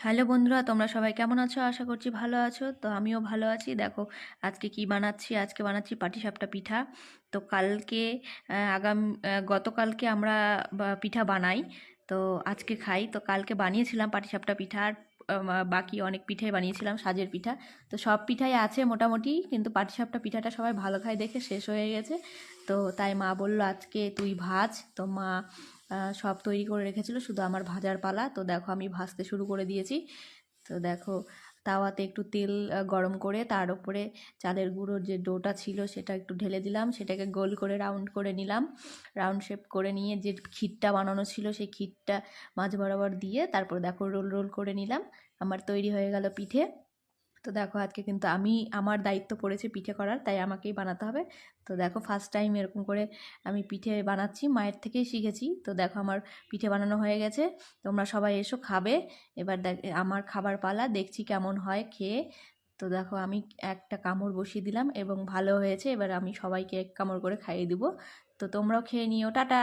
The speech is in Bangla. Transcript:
হ্যালো বন্ধুরা, তোমরা সবাই কেমন আছো? আশা করছি ভালো আছো। তো আমিও ভালো আছি। দেখো আজকে কি বানাচ্ছি। আজকে বানাচ্ছি পাটিসাপটা পিঠা। তো কালকে গতকালকে আমরা পিঠা বানাই, তো আজকে খাই। তো কালকে বানিয়েছিলাম পাটিসাপটা পিঠা, আর বাকি অনেক পিঠাই বানিয়েছিলাম, সাজের পিঠা। তো সব পিঠাই আছে মোটামুটি, কিন্তু পাটিসাপটা পিঠাটা সবাই ভালো খায় দেখে শেষ হয়ে গেছে। তো তাই মা বলল আজকে তুই ভাজ। তো মা সব তৈরি করে রেখেছিল, শুধু আমার ভাজার পালা। তো দেখো আমি ভাজতে শুরু করে দিয়েছি। তো দেখো তাওয়াতে একটু তেল গরম করে তার উপরে চালের গুঁড়োর যে ডোটা ছিল সেটা একটু ঢেলে দিলাম, সেটাকে গোল করে রাউন্ড করে নিলাম। রাউন্ড শেপ করে নিয়ে যে ক্ষীরটা বানানো ছিল সেই ক্ষীরটা মাঝ বরাবর দিয়ে তারপর দেখো রোল রোল করে নিলাম। আমার তৈরি হয়ে গেল পিঠে। তো দেখো আজকে কিন্তু আমার দায়িত্ব পড়েছে পিঠে করার, তাই আমাকেই বানাতে হবে। তো দেখো ফার্স্ট টাইম এরকম করে আমি পিঠে বানাচ্ছি, মায়ের থেকেই শিখেছি। তো দেখো আমার পিঠে বানানো হয়ে গেছে। তোমরা সবাই এসো খাবে। এবার আমার খাবার পালা, দেখছি কেমন হয় খেয়ে। তো দেখো আমি একটা কামড় বসিয়ে দিলাম এবং ভালো হয়েছে। এবার আমি সবাইকে এক কামড় করে খাইয়ে দিব। তো তোমরাও খেয়ে নিও। টাটা।